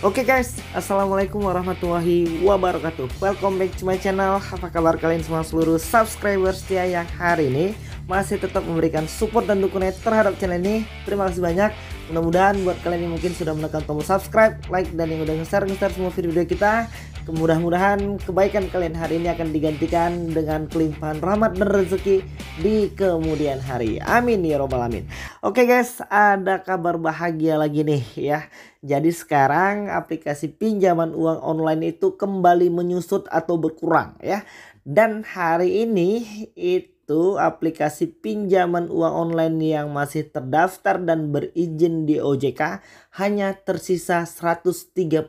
Oke guys, assalamualaikum warahmatullahi wabarakatuh. Welcome back to my channel. Apa kabar kalian semua seluruh subscriber setia yang hari ini masih tetap memberikan support dan dukungan terhadap channel ini. Terima kasih banyak. Mudah-mudahan buat kalian yang mungkin sudah menekan tombol subscribe, like, dan yang udah nge-share semua video kita, mudah-mudahan kebaikan kalian hari ini akan digantikan dengan kelimpahan rahmat dan rezeki di kemudian hari. Amin ya robbal alamin. Oke guys, ada kabar bahagia lagi nih ya. Jadi sekarang aplikasi pinjaman uang online itu kembali menyusut atau berkurang ya. Dan hari ini itu aplikasi pinjaman uang online yang masih terdaftar dan berizin di OJK hanya tersisa 131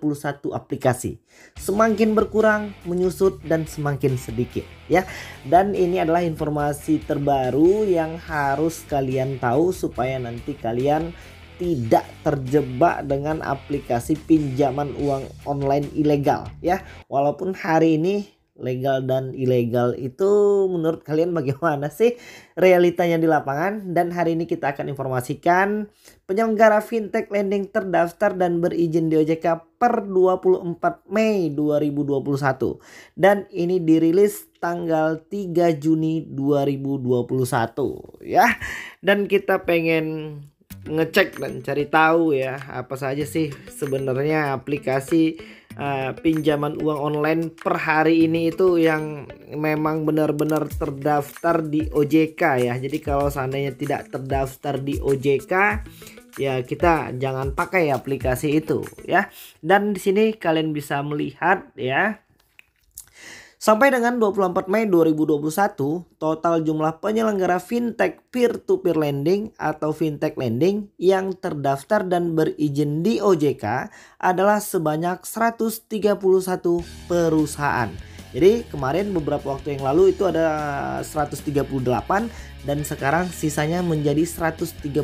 aplikasi. Semakin berkurang, menyusut, dan semakin sedikit ya. Dan ini adalah informasi terbaru yang harus kalian tahu supaya nanti kalian tidak terjebak dengan aplikasi pinjaman uang online ilegal ya. Walaupun hari ini legal dan ilegal itu menurut kalian bagaimana sih realitanya di lapangan? Dan hari ini kita akan informasikan penyelenggara fintech lending terdaftar dan berizin di OJK per 24 Mei 2021. Dan ini dirilis tanggal 3 Juni 2021 ya. Dan kita pengen ngecek dan cari tahu ya apa saja sih sebenarnya aplikasi pinjaman uang online per hari ini itu yang memang benar-benar terdaftar di OJK ya. Jadi kalau seandainya tidak terdaftar di OJK ya kita jangan pakai aplikasi itu ya. Dan di sini kalian bisa melihat ya. Sampai dengan 24 Mei 2021, total jumlah penyelenggara fintech peer-to-peer lending atau fintech lending yang terdaftar dan berizin di OJK adalah sebanyak 131 perusahaan. Jadi kemarin beberapa waktu yang lalu itu ada 138 dan sekarang sisanya menjadi 131.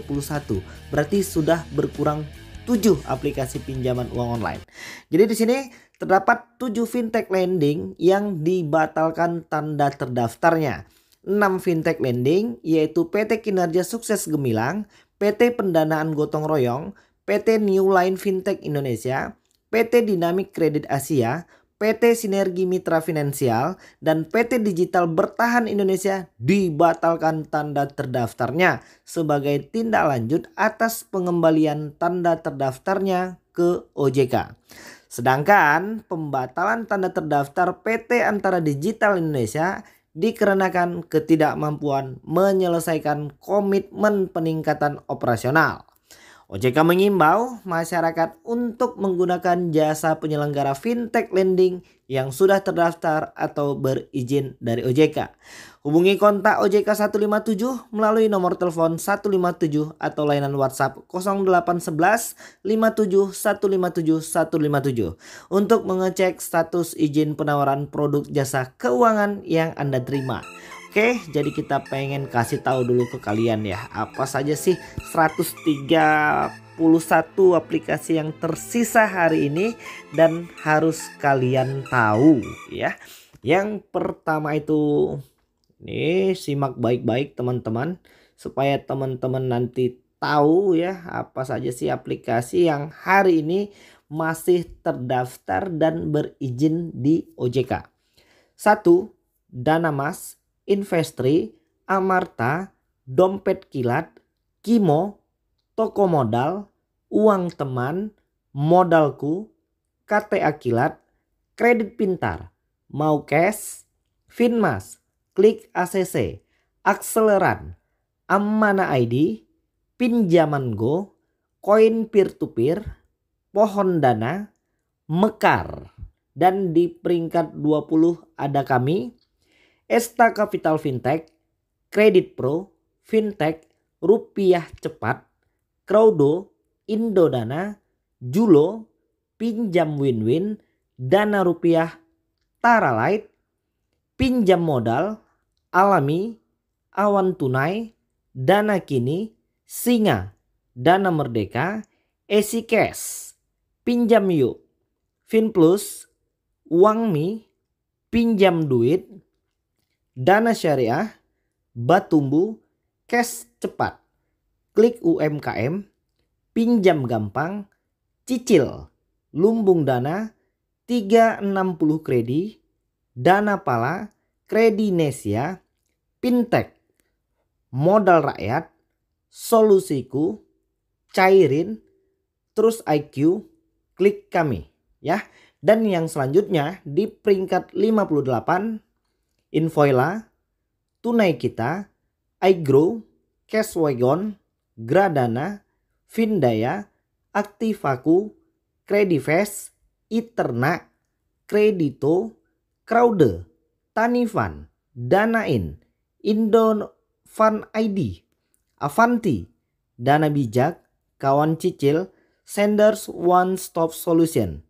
Berarti sudah berkurang 7 aplikasi pinjaman uang online. Jadi di sini terdapat 7 fintech lending yang dibatalkan tanda terdaftarnya. 6 fintech lending yaitu PT Kinerja Sukses Gemilang, PT Pendanaan Gotong Royong, PT New Line Fintech Indonesia, PT Dinamik Kredit Asia, PT Sinergi Mitra Finansial, dan PT Digital Bertahan Indonesia dibatalkan tanda terdaftarnya sebagai tindak lanjut atas pengembalian tanda terdaftarnya ke OJK. Sedangkan pembatalan tanda terdaftar PT Antara Digital Indonesia dikarenakan ketidakmampuan menyelesaikan komitmen peningkatan operasional. OJK mengimbau masyarakat untuk menggunakan jasa penyelenggara fintech lending yang sudah terdaftar atau berizin dari OJK. Hubungi kontak OJK 157 melalui nomor telepon 157 atau layanan WhatsApp 0811 57 157 157 untuk mengecek status izin penawaran produk jasa keuangan yang Anda terima. Oke, jadi kita pengen kasih tahu dulu ke kalian ya, apa saja sih 131 aplikasi yang tersisa hari ini dan harus kalian tahu ya. Yang pertama itu, nih simak baik-baik teman-teman supaya teman-teman nanti tahu ya apa saja sih aplikasi yang hari ini masih terdaftar dan berizin di OJK. 1. Danamas, Investri, Amarta, Dompet Kilat, Kimo, Toko Modal, Uang Teman, Modalku, KTA Kilat, Kredit Pintar, Mau Cash, Finmas, Klik ACC, Akseleran, Ammana ID, Pinjaman Go, Koin Peer to Peer, Pohon Dana, Mekar. Dan di peringkat 20 ada kami, Esta Capital Fintech, Kredit Pro, Fintech, Rupiah Cepat, Crowdo, Indodana, Julo, Pinjam Win-Win, Dana Rupiah, Taralight, Pinjam Modal, Alami, Awan Tunai, Dana Kini, Singa, Dana Merdeka, Esi Cash, Pinjam Yuk, Finplus, Uangmi, Pinjam Duit, Dana Syariah, Batumbu, Cash Cepat, Klik UMKM, Pinjam Gampang, Cicil, Lumbung Dana, 360 Kredi, Dana Pala, Kredinesia, Fintech, Modal Rakyat, Solusiku, Cairin, terus IQ, klik kami ya. Dan yang selanjutnya di peringkat 58 Invoila, Tunai Kita, iGrow, Cashwagon, Gradana, Vindaya, Aktivaku, Credifast, Iterna, Kredito, Crowde, Tanifan, Danain, Indofan ID, Avanti, Dana Bijak, Kawan Cicil, Senders One Stop Solution,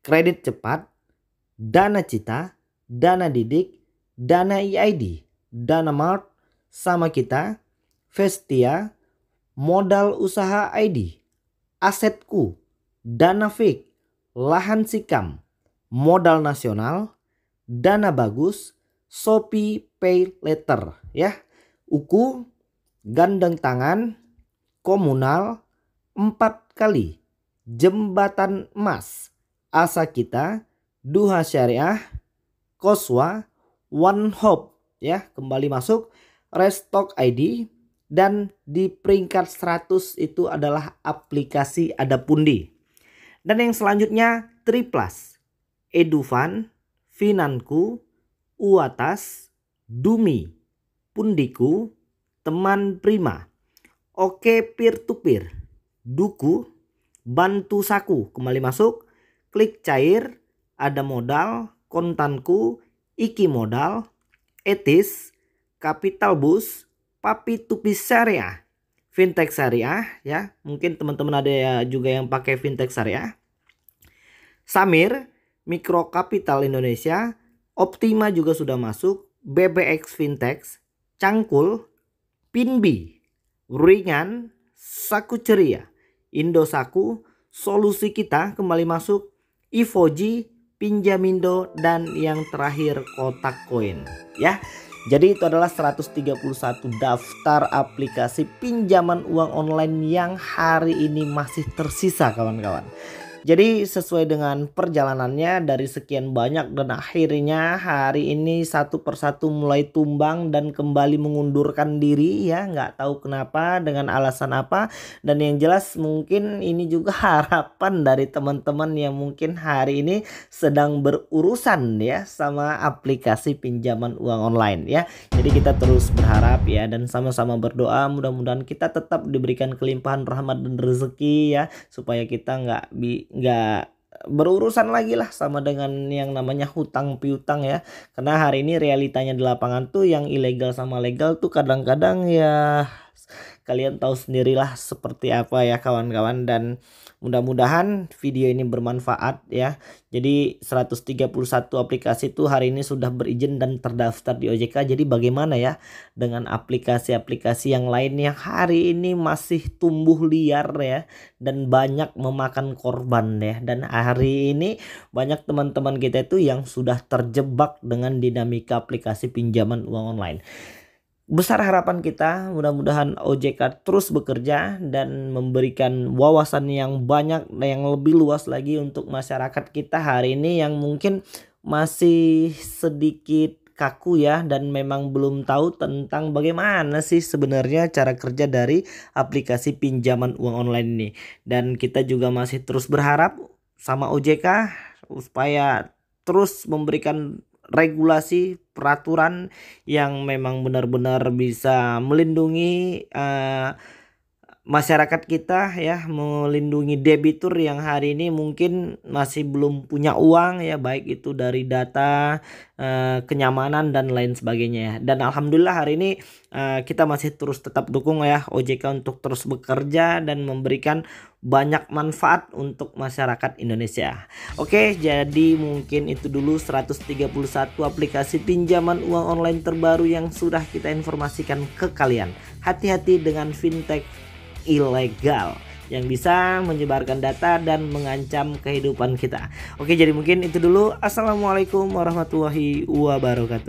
Kredit Cepat, Dana Cita, Dana Didik, Dana IID, Dana Mart, Sama Kita, Vestia, Modal Usaha ID, Asetku, Dana Fik, Lahan Sikam, Modal Nasional, Dana Bagus, Shopee Pay Later ya. Uku, Gandeng Tangan, Komunal, 4 kali, Jembatan Emas, Asa Kita, Duha Syariah, Koswa, One Hope ya, kembali masuk, Restock ID, dan di peringkat 100 itu adalah aplikasi Adapundi. Dan yang selanjutnya Triplas, Edufan, Finanku, Uatas, Dumi, Pundiku, Teman Prima, Oke Peer to Peer, Duku, Bantu Saku, kembali masuk, Klik Cair, Ada Modal, Kontanku, Iki Modal, Etis, Capital Bus, Papi Tupi Syariah, Fintech Syariah ya. Mungkin teman-teman ada ya juga yang pakai Fintech Syariah. Samir, Mikro Kapital Indonesia, Optima juga sudah masuk, BBX Fintech, Cangkul, Pinbi, Ringan, Saku Ceria, Indosaku, Solusi Kita kembali masuk, Ivoji, Pinjamindo, dan yang terakhir Kotak Koin ya. Jadi itu adalah 131 daftar aplikasi pinjaman uang online yang hari ini masih tersisa kawan-kawan. Jadi sesuai dengan perjalanannya dari sekian banyak dan akhirnya hari ini satu persatu mulai tumbang dan kembali mengundurkan diri ya. Nggak tahu kenapa, dengan alasan apa. Dan yang jelas mungkin ini juga harapan dari teman-teman yang mungkin hari ini sedang berurusan ya sama aplikasi pinjaman uang online ya. Jadi kita terus berharap ya dan sama-sama berdoa mudah-mudahan kita tetap diberikan kelimpahan rahmat dan rezeki ya, supaya kita nggak berurusan lagi lah sama dengan yang namanya hutang piutang ya. Karena hari ini realitanya di lapangan tuh yang ilegal sama legal tuh kadang-kadang ya kalian tahu sendirilah seperti apa ya kawan-kawan. Dan mudah-mudahan video ini bermanfaat ya. Jadi 131 aplikasi itu hari ini sudah berizin dan terdaftar di OJK. Jadi bagaimana ya dengan aplikasi-aplikasi yang lain yang hari ini masih tumbuh liar ya dan banyak memakan korban ya. Dan hari ini banyak teman-teman kita itu yang sudah terjebak dengan dinamika aplikasi pinjaman uang online. Besar harapan kita mudah-mudahan OJK terus bekerja dan memberikan wawasan yang banyak, yang lebih luas lagi untuk masyarakat kita hari ini yang mungkin masih sedikit kaku ya dan memang belum tahu tentang bagaimana sih sebenarnya cara kerja dari aplikasi pinjaman uang online ini. Dan kita juga masih terus berharap sama OJK supaya terus memberikan regulasi peraturan yang memang benar-benar bisa melindungi masyarakat kita ya, melindungi debitur yang hari ini mungkin masih belum punya uang ya, baik itu dari data, kenyamanan dan lain sebagainya ya. Dan alhamdulillah hari ini kita masih terus tetap dukung ya OJK untuk terus bekerja dan memberikan banyak manfaat untuk masyarakat Indonesia. Oke, jadi mungkin itu dulu 131 aplikasi pinjaman uang online terbaru yang sudah kita informasikan ke kalian. Hati-hati dengan fintech ilegal yang bisa menyebarkan data dan mengancam kehidupan kita. Oke, jadi mungkin itu dulu. Assalamualaikum warahmatullahi wabarakatuh.